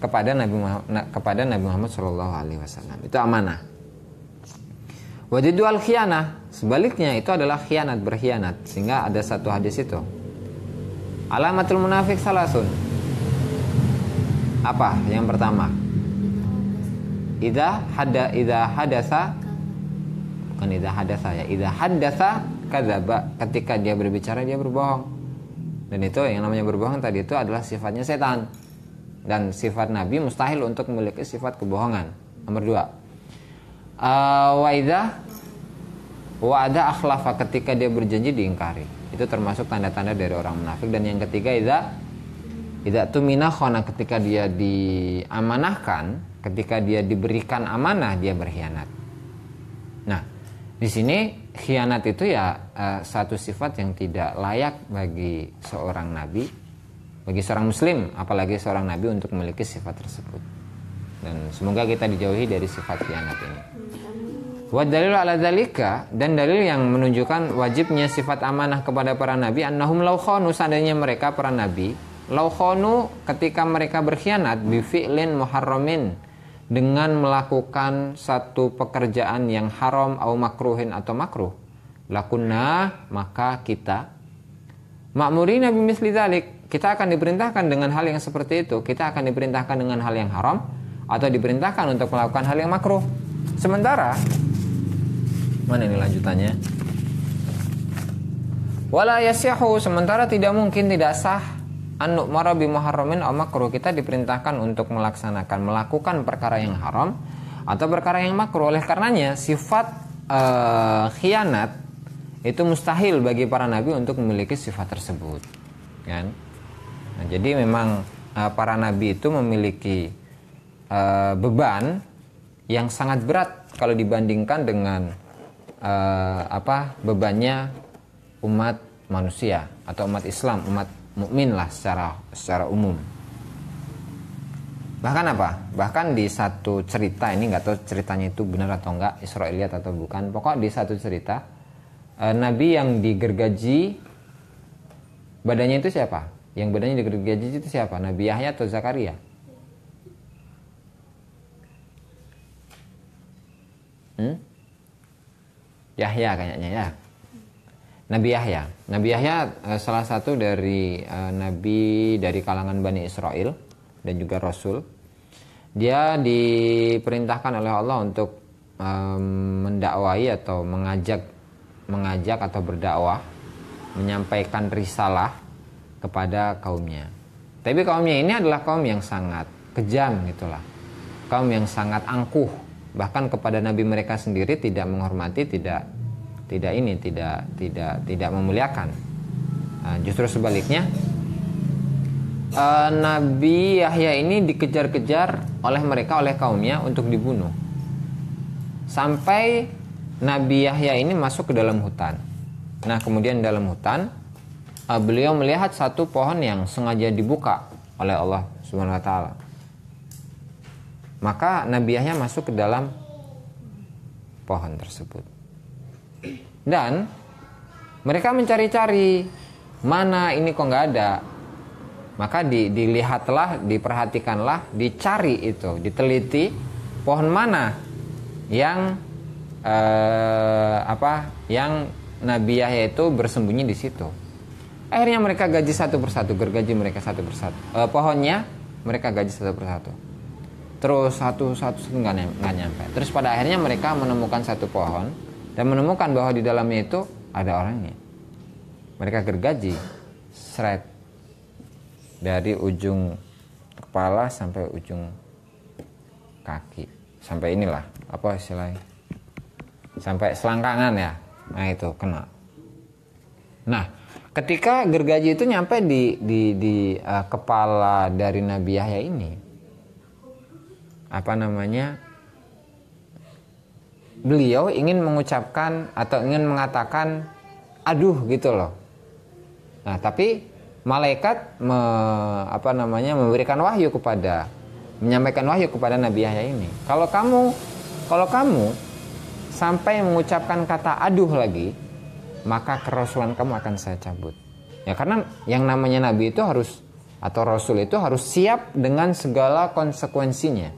kepada Nabi Muhammad SAW. Itu amanah. Wajiddu al-khianah, sebaliknya itu adalah khianat, berkhianat. Sehingga ada satu hadis itu, alamatul munafik salasun. Apa? Yang pertama, idza hadasa kadzaba, ketika dia berbicara dia berbohong. Dan itu yang namanya berbohong tadi itu adalah sifatnya setan. Dan sifat Nabi mustahil untuk memiliki sifat kebohongan. Nomor 2, wa'ada akhlafa, ketika dia berjanji diingkari. Itu termasuk tanda-tanda dari orang munafik. Dan yang ketiga, idza tumina khana, ketika dia diamanahkan, ketika dia diberikan amanah dia berkhianat. Nah, di sini khianat itu ya satu sifat yang tidak layak bagi seorang nabi, bagi seorang muslim, apalagi seorang nabi untuk memiliki sifat tersebut. Dan semoga kita dijauhi dari sifat khianat ini. Wa dalil ala dzalika, dan dalil yang menunjukkan wajibnya sifat amanah kepada para nabi, annahum law khanu, seandainya mereka para nabi law khanu, ketika mereka berkhianat bi fi'lin muharramin, dengan melakukan satu pekerjaan yang haram au makruhin atau makruh, lakunna, maka kita ma'murina bimisli dzalik, kita akan diperintahkan dengan hal yang seperti itu. Kita akan diperintahkan dengan hal yang haram atau diperintahkan untuk melakukan hal yang makruh. Sementara mana ini lanjutannya? Wala yasihu, sementara tidak mungkin, tidak sah an-nu'mara bi muharramin aw makruh, kita diperintahkan untuk melakukan perkara yang haram atau perkara yang makruh. Oleh karenanya sifat khianat itu mustahil bagi para nabi untuk memiliki sifat tersebut, kan? Nah, jadi memang para nabi itu memiliki beban yang sangat berat kalau dibandingkan dengan bebannya umat manusia atau umat Islam, umat mukmin lah secara umum. Bahkan bahkan di satu cerita, ini nggak tahu ceritanya itu benar atau enggak, Israiliyat atau bukan, pokok di satu cerita nabi yang digergaji badannya itu siapa? Yang badannya digergaji itu siapa? Nabi Yahya atau Zakaria? Yahya kayaknya ya. Nabi Yahya salah satu dari nabi dari kalangan Bani Israel dan juga Rasul. Dia diperintahkan oleh Allah untuk mendakwai atau mengajak atau berdakwah, menyampaikan risalah kepada kaumnya. Tapi kaumnya ini adalah kaum yang sangat kejam gitulah, kaum yang sangat angkuh, bahkan kepada nabi mereka sendiri tidak menghormati, tidak memuliakan. Nah, justru sebaliknya, Nabi Yahya ini dikejar-kejar oleh mereka, oleh kaumnya untuk dibunuh. Sampai Nabi Yahya ini masuk ke dalam hutan. Nah, kemudian dalam hutan beliau melihat satu pohon yang sengaja dibuka oleh Allah Subhanahu wa taala. Maka Nabi Yahya masuk ke dalam pohon tersebut. Dan mereka mencari-cari, mana ini kok nggak ada. Maka dilihatlah, diperhatikanlah, dicari itu, diteliti pohon mana yang yang Nabi Yahya itu bersembunyi di situ. Akhirnya mereka gaji satu persatu, gergaji mereka satu persatu. Pohonnya mereka gaji satu persatu. Terus satu nggak nyampe. Terus pada akhirnya mereka menemukan satu pohon dan menemukan bahwa di dalamnya itu ada orangnya. Mereka gergaji seret dari ujung kepala sampai ujung kaki, sampai inilah apa istilahnya, sampai selangkangan ya. Nah itu kena. Nah ketika gergaji itu nyampe di kepala dari Nabi Yahya ini, apa namanya, beliau ingin mengucapkan atau ingin mengatakan aduh gitu loh. Nah tapi malaikat memberikan wahyu menyampaikan wahyu kepada Nabi Yahya ini. Kalau kamu sampai mengucapkan kata aduh lagi, maka kerasulan kamu akan saya cabut. Ya karena yang namanya Nabi itu harus, atau Rasul itu harus siap dengan segala konsekuensinya.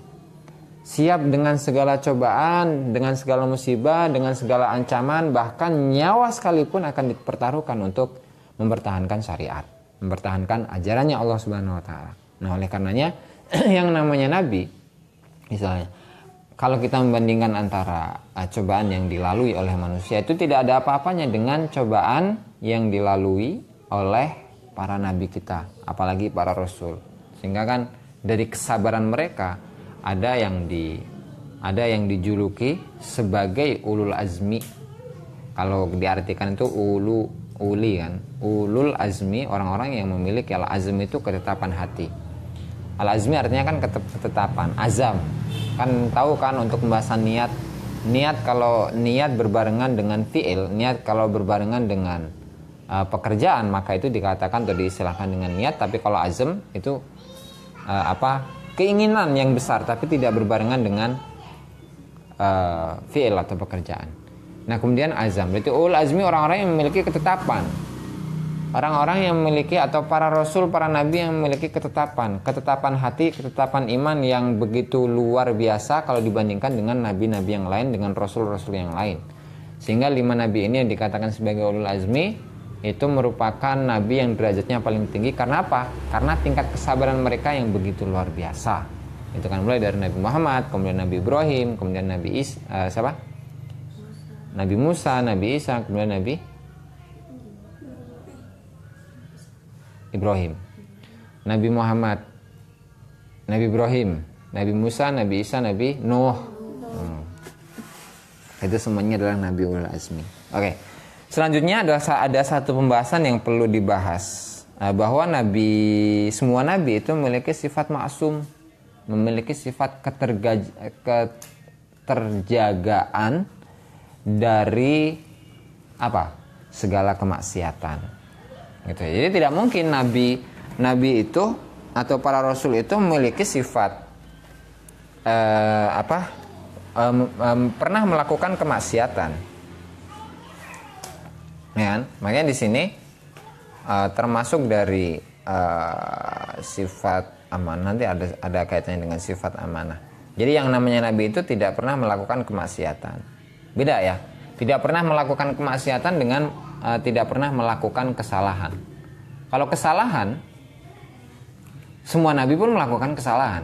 Siap dengan segala cobaan, dengan segala musibah, dengan segala ancaman, bahkan nyawa sekalipun akan dipertaruhkan untuk mempertahankan syariat, mempertahankan ajarannya Allah Subhanahu wa taala. Nah, oleh karenanya yang namanya nabi, misalnya kalau kita membandingkan antara cobaan yang dilalui oleh manusia, itu tidak ada apa-apanya dengan cobaan yang dilalui oleh para nabi kita, apalagi para rasul. Sehingga kan dari kesabaran mereka ada yang dijuluki sebagai ulul azmi. Kalau diartikan itu uli kan, ulul azmi, orang-orang yang memiliki al azmi itu ketetapan hati. Al azmi artinya kan ketetapan, azam. Kan tahu kan untuk pembahasan niat. Kalau niat berbarengan dengan fi'il, niat kalau berbarengan dengan pekerjaan, maka itu dikatakan atau diistilahkan dengan niat. Tapi kalau azam itu keinginan yang besar tapi tidak berbarengan dengan fi'il atau pekerjaan. Nah kemudian azam, berarti ulul azmi orang-orang yang memiliki ketetapan, orang-orang yang memiliki, atau para rasul, para nabi yang memiliki ketetapan hati, ketetapan iman yang begitu luar biasa kalau dibandingkan dengan nabi-nabi yang lain, dengan rasul-rasul yang lain. Sehingga 5 nabi ini yang dikatakan sebagai ulul azmi itu merupakan nabi yang derajatnya paling tinggi. Karena apa? Karena tingkat kesabaran mereka yang begitu luar biasa. Itu kan mulai dari Nabi Muhammad, kemudian Nabi Ibrahim, kemudian Nabi Musa, Nabi Isa, kemudian Nabi Ibrahim, Nabi Muhammad, Nabi Ibrahim, Nabi Musa, Nabi Isa, Nabi Nuh. Itu semuanya adalah Nabi ulul azmi. Oke. Selanjutnya ada satu pembahasan yang perlu dibahas, bahwa semua nabi itu memiliki sifat maksum, memiliki sifat keterjagaan dari segala kemaksiatan. Gitu. Jadi tidak mungkin nabi itu atau para rasul itu memiliki sifat pernah melakukan kemaksiatan. Ya, makanya di sini termasuk dari sifat amanah, nanti ada kaitannya dengan sifat amanah. Jadi yang namanya nabi itu tidak pernah melakukan kemaksiatan. Beda ya, tidak pernah melakukan kemaksiatan dengan tidak pernah melakukan kesalahan. Kalau kesalahan, semua nabi pun melakukan kesalahan,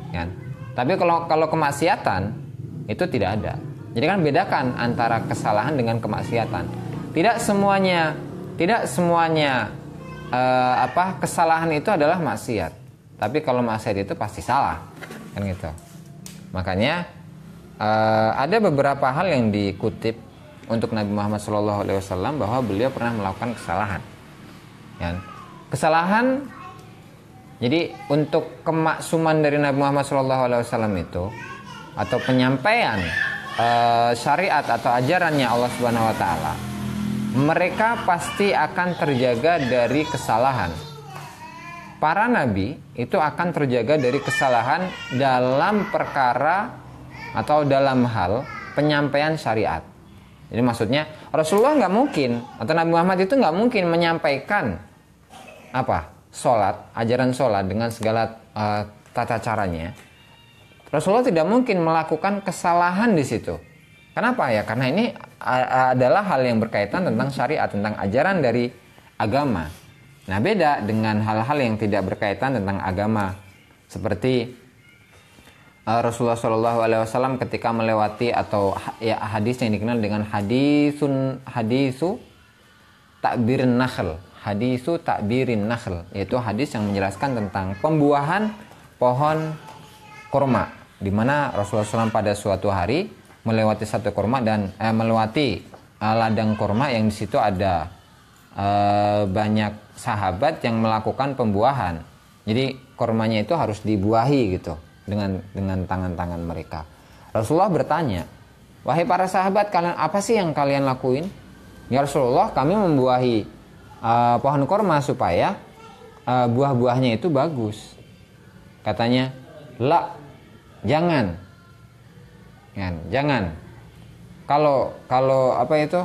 kan? Tapi kalau kemaksiatan itu tidak ada. Jadi kan bedakan antara kesalahan dengan kemaksiatan. Tidak semuanya kesalahan itu adalah maksiat. Tapi kalau maksiat itu pasti salah, kan gitu. Makanya ada beberapa hal yang dikutip untuk Nabi Muhammad SAW bahwa beliau pernah melakukan kesalahan. Ya. Kesalahan. Jadi untuk kemaksuman dari Nabi Muhammad SAW itu, atau penyampaian syariat atau ajarannya Allah Subhanahu Wa Taala, mereka pasti akan terjaga dari kesalahan. Para nabi itu akan terjaga dari kesalahan dalam perkara atau dalam hal penyampaian syariat. Jadi maksudnya Rasulullah nggak mungkin, atau Nabi Muhammad itu nggak mungkin menyampaikan ajaran sholat dengan segala tata caranya. Rasulullah tidak mungkin melakukan kesalahan di situ. Kenapa ya? Karena ini adalah hal yang berkaitan tentang syariat, tentang ajaran dari agama. Nah, beda dengan hal-hal yang tidak berkaitan tentang agama, seperti Rasulullah SAW ketika melewati atau hadis yang dikenal dengan hadisu takbir nakhl, hadisu ta'birin nakhl, yaitu hadis yang menjelaskan tentang pembuahan pohon kurma, di mana Rasulullah SAW pada suatu hari melewati satu kurma dan melewati ladang kurma yang di situ ada banyak sahabat yang melakukan pembuahan. Jadi kurmanya itu harus dibuahi gitu dengan tangan-tangan mereka. Rasulullah bertanya, wahai para sahabat, kalian apa sih yang kalian lakuin? Ya Rasulullah, kami membuahi pohon kurma supaya buah-buahnya itu bagus. Katanya, la, jangan. Jangan. Kalau apa itu?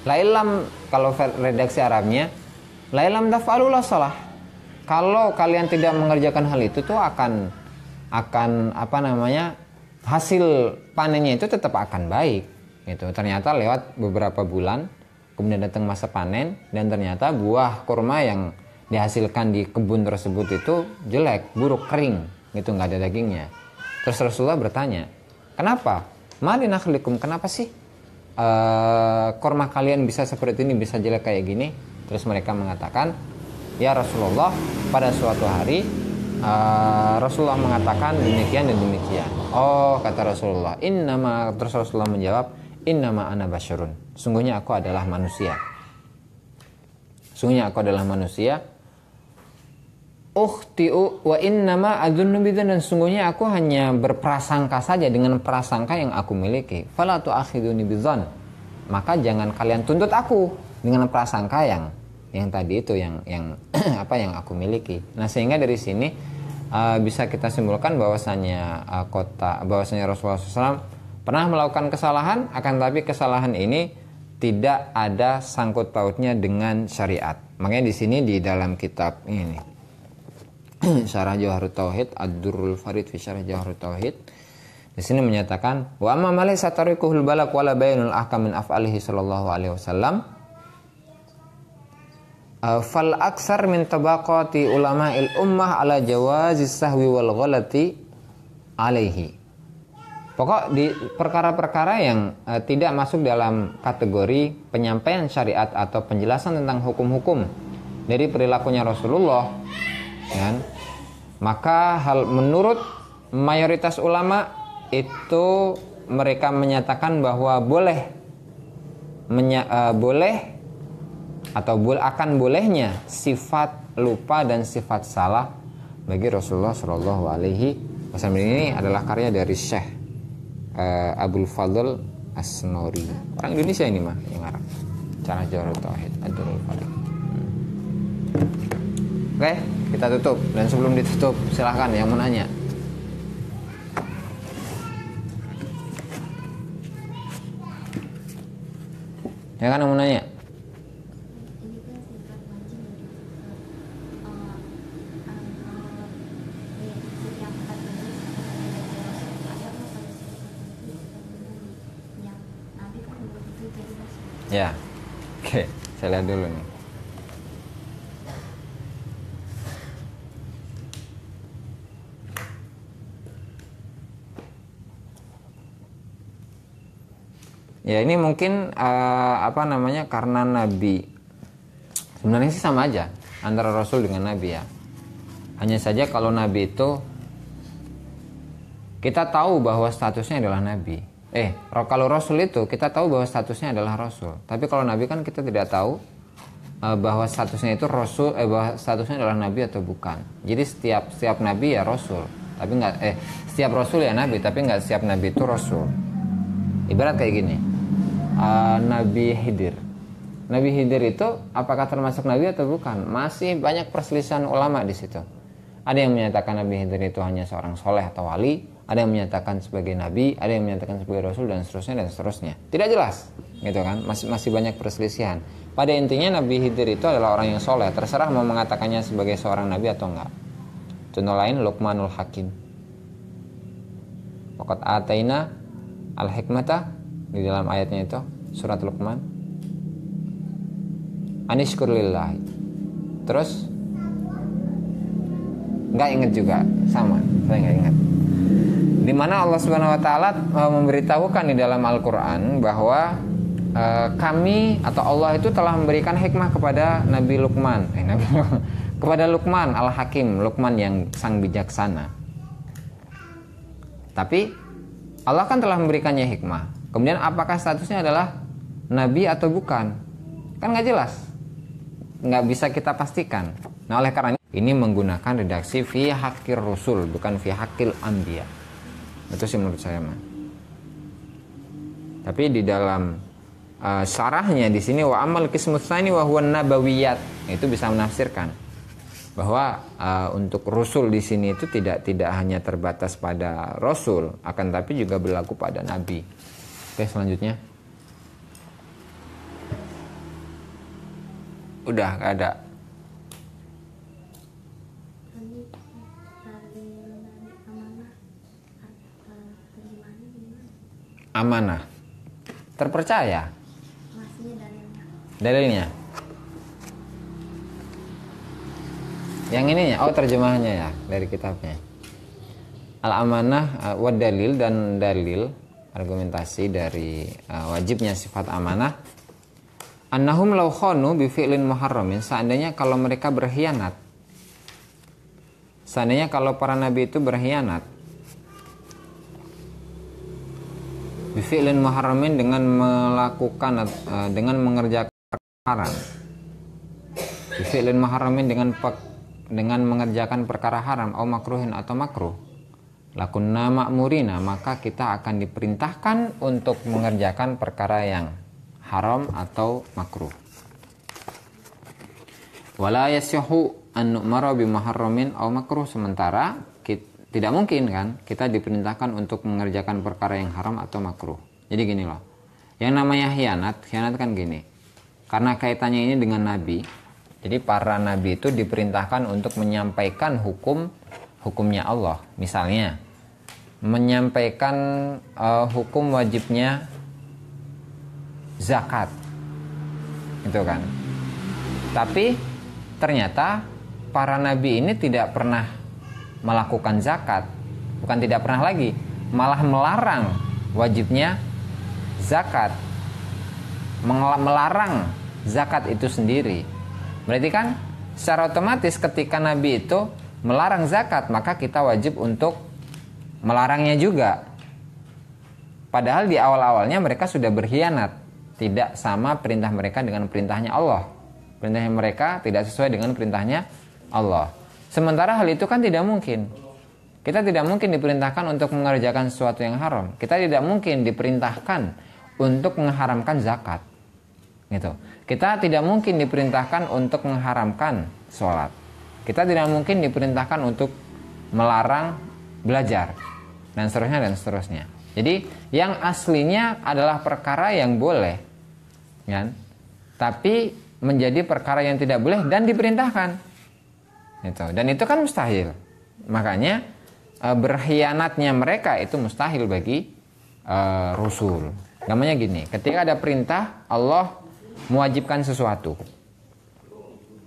Lailam, kalau redaksi Arabnya, lailam taf'alu la salah. Kalau kalian tidak mengerjakan hal itu tuh akan apa namanya? Hasil panennya itu tetap akan baik gitu. Ternyata lewat beberapa bulan kemudian datang masa panen dan ternyata buah kurma yang dihasilkan di kebun tersebut itu jelek, buruk, kering gitu, nggak ada dagingnya. Terus Rasulullah bertanya, kenapa? Mali nakhlikum, kenapa sih kurma kalian bisa seperti ini, bisa jelek kayak gini? Terus mereka mengatakan, ya Rasulullah, pada suatu hari Rasulullah mengatakan demikian dan demikian. Oh, kata Rasulullah, terus Rasulullah menjawab, innama ana basyarun, sungguhnya aku adalah manusia. Sungguhnya aku adalah manusia. Ukhti'u wa innama adzunnu bidzan, dan sungguhnya aku hanya berprasangka saja dengan prasangka yang aku miliki. Fala tu'akhiduni bidzan, maka jangan kalian tuntut aku dengan prasangka yang tadi itu yang apa yang aku miliki. Nah, sehingga dari sini bisa kita simpulkan bahwasanya Rasulullah SAW pernah melakukan kesalahan, akan tapi kesalahan ini tidak ada sangkut pautnya dengan syariat. Makanya di sini di dalam kitab ini Syarah Jawharut Tauhid, Ad-Durrul Farid fi Syarah Jawharut Tauhid, di sini menyatakan wa amma malaysa tariquhul balak wala bayanul ahkam min af'alihi sallallahu alaihi wasallam fal aksar min tabaqati ulama'il ummah ala jawazis sahwi wal ghalati alaihi. Pokok di perkara-perkara yang tidak masuk dalam kategori penyampaian syariat atau penjelasan tentang hukum-hukum dari perilakunya Rasulullah, kan? Maka menurut mayoritas ulama itu mereka menyatakan bahwa boleh akan bolehnya sifat lupa dan sifat salah bagi Rasulullah Shallallahu Alaihi Wasallam. Ini adalah karya dari Syekh Abdul Fadl As-Nori, orang Indonesia ini mah yang ngarang Syarah Jawharut Tauhid Ad-Durrul Farid. Oke, kita tutup, dan sebelum ditutup silahkan yang mau nanya. Ya kan, yang mau nanya? Ya, oke, saya lihat dulu nih. Ya, ini mungkin karena Nabi sebenarnya sih sama aja antara Rasul dengan Nabi ya. Hanya saja kalau Nabi itu kita tahu bahwa statusnya adalah Nabi. Kalau Rasul itu kita tahu bahwa statusnya adalah Rasul. Tapi kalau Nabi kan kita tidak tahu bahwa statusnya itu Rasul, bahwa statusnya adalah Nabi atau bukan. Jadi setiap Nabi ya Rasul, tapi setiap Rasul ya Nabi, tapi nggak setiap Nabi itu Rasul. Ibarat kayak gini. Nabi Khidir itu apakah termasuk Nabi atau bukan? Masih banyak perselisihan ulama di situ. Ada yang menyatakan Nabi Khidir itu hanya seorang soleh atau wali, ada yang menyatakan sebagai Nabi, ada yang menyatakan sebagai Rasul, dan seterusnya. Tidak jelas, gitu kan? Masih banyak perselisihan. Pada intinya Nabi Khidir itu adalah orang yang soleh. Terserah mau mengatakannya sebagai seorang Nabi atau enggak. Contoh lain Luqmanul Hakim. Waqad ataina al-hikmata, di dalam ayatnya itu surat Luqman, anishkur lillahi. Terus nggak ingat juga, sama saya nggak ingat. Di mana Allah Subhanahu Wa Taala memberitahukan di dalam Al-Quran bahwa kami atau Allah itu telah memberikan hikmah kepada Nabi Luqman, kepada Luqman Al-Hakim, Luqman yang sang bijaksana. Tapi Allah kan telah memberikannya hikmah. Kemudian apakah statusnya adalah nabi atau bukan? Kan nggak jelas, nggak bisa kita pastikan. Nah, oleh karena ini menggunakan redaksi fi haqqir rusul, bukan fi haqqil anbiya. Itu sih menurut saya, mah. Tapi di dalam syarahnya di sini wa amal qismus tsani wa huwa nabawiyat, itu bisa menafsirkan bahwa untuk rasul di sini itu tidak hanya terbatas pada rasul, akan tapi juga berlaku pada nabi. Oke, selanjutnya. Udah gak ada. Amanah terpercaya. Dalilnya yang ini ya, terjemahannya ya dari kitabnya. Al-amanah wa dalil, dan dalil argumentasi dari wajibnya sifat amanah. Annahum law khanu bi fi'lin muharramin, seandainya kalau mereka berkhianat, seandainya kalau para nabi itu berkhianat bi fi'lin muharramin, dengan melakukan dengan mengerjakan haram, bi fi'lin muharramin dengan mengerjakan perkara haram, atau makruhin atau makruh, lakunna ma'murina, maka kita akan diperintahkan untuk mengerjakan perkara yang haram atau makruh. Wala yasihu an nu'mara bi muharramin aw makruh, sementara tidak mungkin kan kita diperintahkan untuk mengerjakan perkara yang haram atau makruh. Jadi gini loh, yang namanya khianat kan gini, karena kaitannya ini dengan nabi. Jadi para nabi itu diperintahkan untuk menyampaikan hukumnya Allah. Misalnya menyampaikan hukum wajibnya zakat, gitu kan. Tapi ternyata para nabi ini tidak pernah melakukan zakat, bukan tidak pernah lagi, malah melarang wajibnya zakat, melarang zakat itu sendiri. Berarti kan secara otomatis ketika nabi itu melarang zakat, maka kita wajib untuk melarangnya juga. Padahal di awal-awalnya mereka sudah berkhianat, tidak sama perintah mereka dengan perintahnya Allah. Perintahnya mereka tidak sesuai dengan perintahnya Allah. Sementara hal itu kan tidak mungkin. Kita tidak mungkin diperintahkan untuk mengerjakan sesuatu yang haram. Kita tidak mungkin diperintahkan untuk mengharamkan zakat. Gitu. Kita tidak mungkin diperintahkan untuk mengharamkan sholat. Kita tidak mungkin diperintahkan untuk melarang belajar, dan seterusnya. Jadi yang aslinya adalah perkara yang boleh, kan? Tapi menjadi perkara yang tidak boleh dan diperintahkan. Gitu. Dan itu kan mustahil. Makanya berkhianatnya mereka itu mustahil bagi Rasul. Namanya gini, ketika ada perintah Allah mewajibkan sesuatu,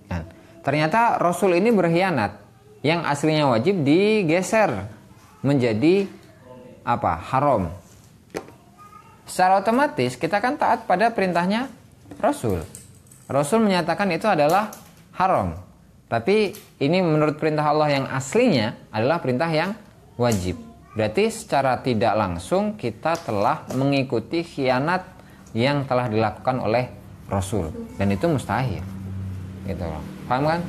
kan? Ternyata Rasul ini berkhianat, yang aslinya wajib digeser menjadi apa? Haram. Secara otomatis kita kan taat pada perintahnya Rasul. Rasul menyatakan itu adalah haram. Tapi ini menurut perintah Allah yang aslinya adalah perintah yang wajib. Berarti secara tidak langsung kita telah mengikuti khianat yang telah dilakukan oleh Rasul, dan itu mustahil. Gitu loh. Paham kan?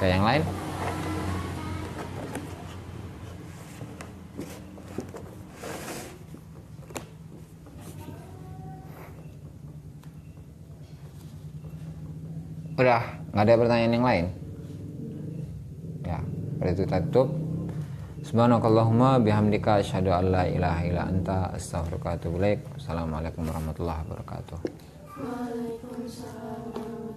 Kayak yang lain? Udah, nggak ada pertanyaan yang lain? Ya, pada itu tutup. Subhanakallahumma bihamdika asyhadu an la ilaha illa anta astaghfiruka wa atubu ilaik. Assalamualaikum warahmatullahi wabarakatuh. Waalaikumsalam.